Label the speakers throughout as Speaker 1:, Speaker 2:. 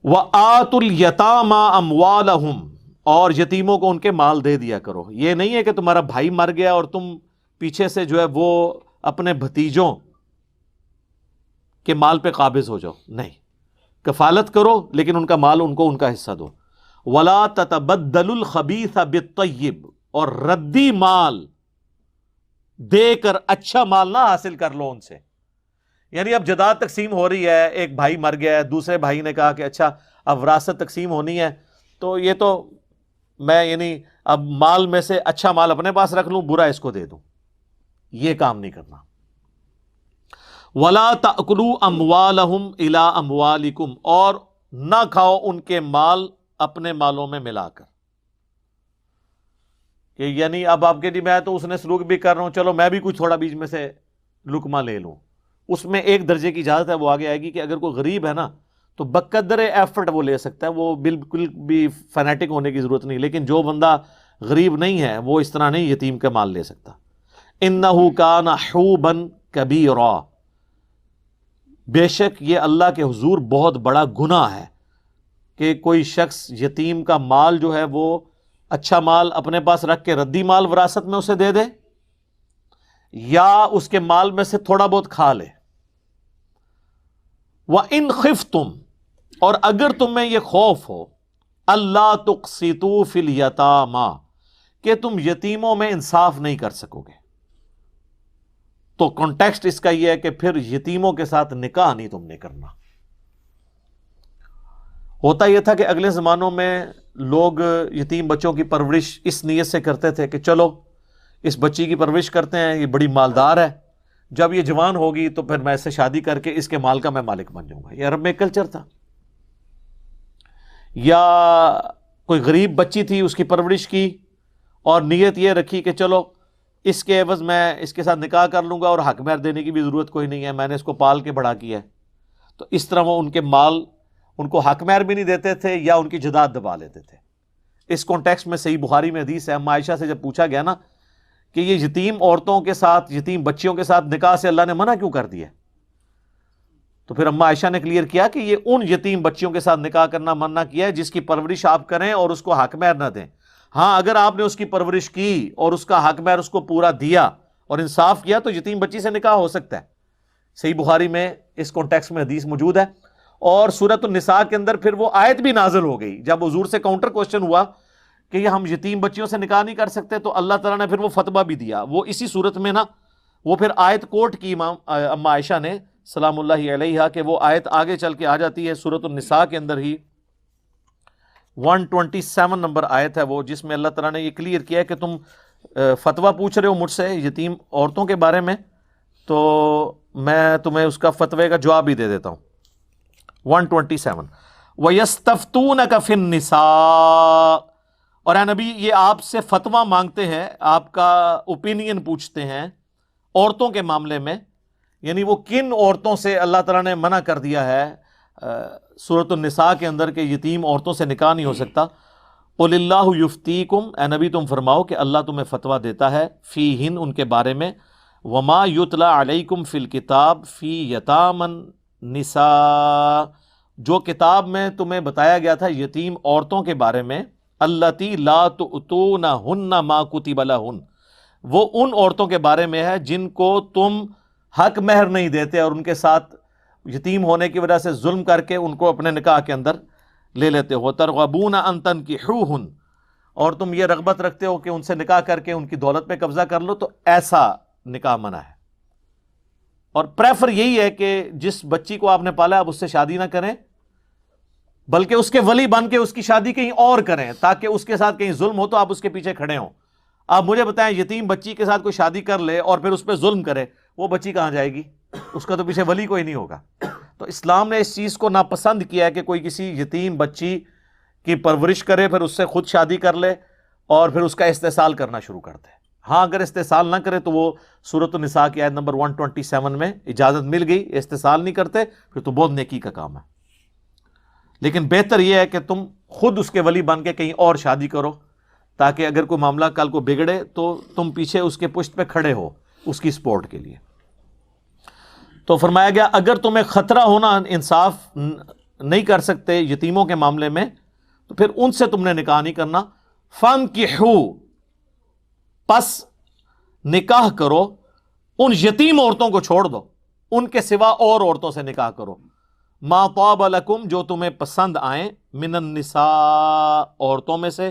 Speaker 1: وَآتُوا الْيَتَامَى أَمْوَالَهُمْ، اور یتیموں کو ان کے مال دے دیا کرو۔ یہ نہیں ہے کہ تمہارا بھائی مر گیا اور تم پیچھے سے جو ہے وہ اپنے بھتیجوں کے مال پہ قابض ہو جاؤ، نہیں، کفالت کرو لیکن ان کا مال ان کو ان کا حصہ دو۔ وَلَا تَتَبَدَّلُوا الْخَبِيثَ بِالطَّيِّبِ، اور ردی مال دے کر اچھا مال نہ حاصل کر لو ان سے۔ یعنی اب جائیداد تقسیم ہو رہی ہے، ایک بھائی مر گیا ہے، دوسرے بھائی نے کہا کہ اچھا اب وراثت تقسیم ہونی ہے تو یہ تو میں یعنی اب مال میں سے اچھا مال اپنے پاس رکھ لوں، برا اس کو دے دوں، یہ کام نہیں کرنا۔ وَلَا تَأْكُلُوا أَمْوَالَهُمْ إِلَىٰ أَمْوَالِكُمْ، اور نہ کھاؤ ان کے مال اپنے مالوں میں ملا کر، کہ یعنی اب آپ کے جی میں تو اس نے سلوک بھی کر رہا ہوں، چلو میں بھی کچھ تھوڑا بیچ میں سے لقمہ لے لوں۔ اس میں ایک درجے کی اجازت ہے، وہ آگے آئے گی کہ اگر کوئی غریب ہے نا تو بقدر ایفرٹ وہ لے سکتا ہے، وہ بالکل بھی فینیٹک ہونے کی ضرورت نہیں، لیکن جو بندہ غریب نہیں ہے وہ اس طرح نہیں یتیم کا مال لے سکتا۔ اِنَّهُ كَانَ حُوبًا كَبِيرًا، بے شک یہ اللہ کے حضور بہت بڑا گناہ ہے کہ کوئی شخص یتیم کا مال جو ہے وہ اچھا مال اپنے پاس رکھ کے ردی مال وراثت میں اسے دے دے، یا اس کے مال میں سے تھوڑا بہت کھا لے۔ وَإِنْ خِفْتُمْ، اور اگر تمہیں یہ خوف ہو، اللہ تقسطوا فی الیتامى، کہ تم یتیموں میں انصاف نہیں کر سکو گے، تو کانٹیکسٹ اس کا یہ ہے کہ پھر یتیموں کے ساتھ نکاح نہیں تم نے کرنا۔ ہوتا یہ تھا کہ اگلے زمانوں میں لوگ یتیم بچوں کی پرورش اس نیت سے کرتے تھے کہ چلو اس بچی کی پرورش کرتے ہیں، یہ بڑی مالدار ہے، جب یہ جوان ہوگی تو پھر میں اس سے شادی کر کے اس کے مال کا میں مالک بن جاؤں گا۔ یہ عرب میں کلچر تھا۔ یا کوئی غریب بچی تھی، اس کی پرورش کی اور نیت یہ رکھی کہ چلو اس کے عوض میں اس کے ساتھ نکاح کر لوں گا اور حق مہر دینے کی بھی ضرورت کوئی نہیں ہے، میں نے اس کو پال کے بڑا کیا ہے، تو اس طرح وہ ان کے مال ان کو حق مہر بھی نہیں دیتے تھے یا ان کی جائیداد دبا لیتے تھے۔ اس کانٹیکسٹ میں صحیح بخاری میں حدیث ہے، اما عائشہ سے جب پوچھا گیا نا کہ یہ یتیم عورتوں کے ساتھ، یتیم بچیوں کے ساتھ نکاح سے اللہ نے منع کیوں کر دیا، تو پھر اما عائشہ نے کلیئر کیا کہ یہ ان یتیم بچیوں کے ساتھ نکاح کرنا منع کیا ہے جس کی پرورش آپ کریں اور اس کو حق مہر نہ دیں۔ ہاں اگر آپ نے اس کی پرورش کی اور اس کا حق مہر اس کو پورا دیا اور انصاف کیا تو یتیم بچی سے نکاح ہو سکتا ہے۔ صحیح بخاری میں اس کانٹیکسٹ میں حدیث موجود ہے۔ اور سورۃ النساء کے اندر پھر وہ آیت بھی نازل ہو گئی جب حضور سے کاؤنٹر کوسچن ہوا کہ یہ ہم یتیم بچیوں سے نکاح نہیں کر سکتے، تو اللہ تعالیٰ نے پھر وہ فتویٰ بھی دیا۔ وہ اسی صورت میں نا وہ پھر آیت کوٹ کی اما عائشہ نے سلام اللہ علیہا، کہ وہ آیت آگے چل کے آ جاتی ہے سورۃ النساء کے اندر ہی 127 نمبر آیت ہے وہ، جس میں اللہ تعالیٰ نے یہ کلیئر کیا ہے کہ تم فتویٰ پوچھ رہے ہو مجھ سے یتیم عورتوں کے بارے میں، تو میں تمہیں اس کا فتوے کا جواب بھی دے دیتا ہوں۔ 127 وَيَسْتَفْتُونَكَ فِي النِّسَاءِ، اور اے نبی یہ آپ سے فتویٰ مانگتے ہیں، آپ کا اوپینین پوچھتے ہیں عورتوں کے معاملے میں، یعنی وہ کن عورتوں سے اللہ تعالیٰ نے منع کر دیا ہے سورۃ النساء کے اندر کہ یتیم عورتوں سے نکاح نہیں ہو سکتا۔ قُلِ اللَّهُ يُفْتِيكُمْ، اے نبی تم فرماؤ کہ اللہ تمہیں فتویٰ دیتا ہے فیہن ان کے بارے میں، وَمَا يُتْلَى عَلَيْكُمْ فِي الْكِتَابِ فِي يَتَامَى النِّسَاءِ، جو کتاب میں تمہیں بتایا گیا تھا یتیم عورتوں کے بارے میں، اللتی لا تؤتونہن ما کتب لہن، وہ ان عورتوں کے بارے میں ہے جن کو تم حق مہر نہیں دیتے اور ان کے ساتھ یتیم ہونے کی وجہ سے ظلم کر کے ان کو اپنے نکاح کے اندر لے لیتے ہو۔ ترغبون ان تنکحوہن، اور تم یہ رغبت رکھتے ہو کہ ان سے نکاح کر کے ان کی دولت پہ قبضہ کر لو، تو ایسا نکاح منع ہے۔ اور پریفر یہی ہے کہ جس بچی کو آپ نے پالا آپ اس سے شادی نہ کریں، بلکہ اس کے ولی بن کے اس کی شادی کہیں اور کریں تاکہ اس کے ساتھ کہیں ظلم ہو تو آپ اس کے پیچھے کھڑے ہوں۔ آپ مجھے بتائیں یتیم بچی کے ساتھ کوئی شادی کر لے اور پھر اس پہ ظلم کرے، وہ بچی کہاں جائے گی؟ اس کا تو پیچھے ولی کوئی نہیں ہوگا۔ تو اسلام نے اس چیز کو ناپسند کیا ہے کہ کوئی کسی یتیم بچی کی پرورش کرے، پھر اس سے خود شادی کر لے اور پھر اس کا استحصال کرنا شروع کر دے۔ ہاں اگر استحصال نہ کرے تو وہ سورۃ النساء کی آیت نمبر 127 میں اجازت مل گئی، استحصال نہیں کرتے پھر تو بہت نیکی کا کام ہے۔ لیکن بہتر یہ ہے کہ تم خود اس کے ولی بن کے کہیں اور شادی کرو تاکہ اگر کوئی معاملہ کل کو بگڑے تو تم پیچھے اس کے پشت پہ کھڑے ہو اس کی سپورٹ کے لیے۔ تو فرمایا گیا اگر تمہیں خطرہ ہونا انصاف نہیں کر سکتے یتیموں کے معاملے میں تو پھر ان سے تم نے نکاح نہیں کرنا. فانکحوا، پس نکاح کرو ان یتیم عورتوں کو چھوڑ دو، ان کے سوا اور عورتوں سے نکاح کرو. ما طاب لکم، جو تمہیں پسند آئیں، من النساء، عورتوں میں سے،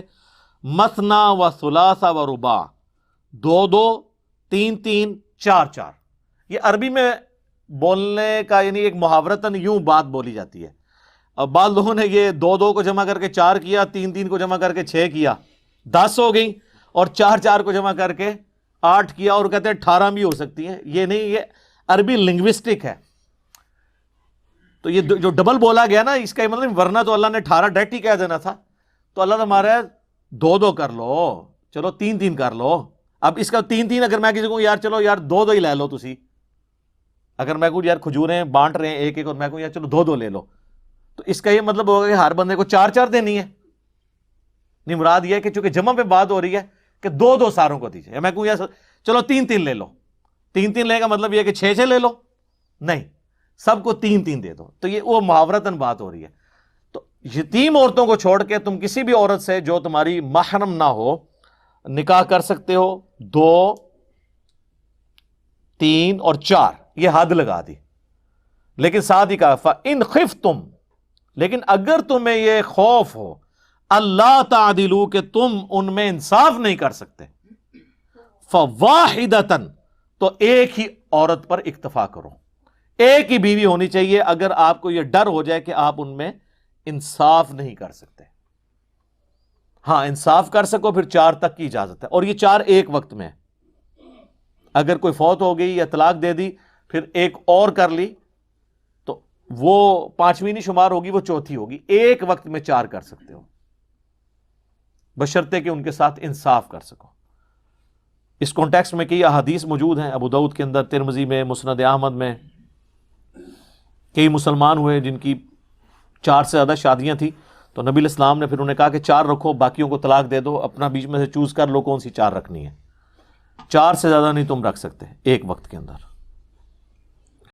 Speaker 1: مثنا و ثلاث و رباع، دو دو، تین تین، چار چار. یہ عربی میں بولنے کا یعنی ایک محاورتاً یوں بات بولی جاتی ہے. اب بعض لوگوں نے یہ دو دو کو جمع کر کے چار کیا، تین تین کو جمع کر کے 6 کیا، 10 ہو گئی، اور چار چار کو جمع کر کے 8 کیا، اور کہتے ہیں 18 بھی ہو سکتی ہیں. یہ نہیں، یہ عربی لنگوسٹک ہے. تو یہ جو ڈبل بولا گیا نا، اس کا یہ مطلب ورنہ تو اللہ نے 18 ڈائریکٹ ہی کہہ دینا تھا. تو اللہ ہمارا 2 کر لو، چلو 3 کر لو. اب اس کا 3 اگر میں کسی کو یار چلو یار 2 ہی لے لو تسی، اگر میں کہوں یار کھجوریں بانٹ رہے ہیں ایک اور میں کہوں یار چلو 2 لے لو، تو اس کا یہ مطلب ہوگا کہ ہر بندے کو 4 دینی ہے. نہیں، مراد یہ ہے کہ چونکہ جمع پہ بات ہو رہی ہے کہ 2 ساروں کو دیجیے. میں کہوں یار چلو 3 لے لو، 3 لے کا مطلب یہ کہ 6 لے لو، نہیں، سب کو 3 دے دو. تو یہ وہ محاورتاً بات ہو رہی ہے. تو یتیم عورتوں کو چھوڑ کے تم کسی بھی عورت سے جو تمہاری محرم نہ ہو نکاح کر سکتے ہو. 2 3 اور 4 یہ حد لگا دی. لیکن ساتھ ہی کہا فَإِنْ خِفْتُمْ، لیکن اگر تمہیں یہ خوف ہو اللہ تعدلوا کہ تم ان میں انصاف نہیں کر سکتے، فَوَاحِدَةً، تو ایک ہی عورت پر اکتفا کرو، ایک ہی بیوی ہونی چاہیے اگر آپ کو یہ ڈر ہو جائے کہ آپ ان میں انصاف نہیں کر سکتے. ہاں انصاف کر سکو پھر 4 تک کی اجازت ہے، اور یہ 4 ایک وقت میں. اگر کوئی فوت ہو گئی یا طلاق دے دی پھر ایک اور کر لی تو وہ 5ویں نہیں شمار ہوگی، وہ 4تھی ہوگی. ایک وقت میں 4 کر سکتے ہو بشرطے کہ ان کے ساتھ انصاف کر سکو. اس کانٹیکسٹ میں کئی احادیث موجود ہیں، ابو داؤد کے اندر، ترمذی میں، مسند احمد میں. کئی مسلمان ہوئے جن کی 4 سے زیادہ شادیاں تھیں، تو نبی الاسلام نے پھر انہیں کہا کہ 4 رکھو، باقیوں کو طلاق دے دو، اپنا بیچ میں سے چوز کر لو کون سی 4 رکھنی ہے. 4 سے زیادہ نہیں تم رکھ سکتے ایک وقت کے اندر.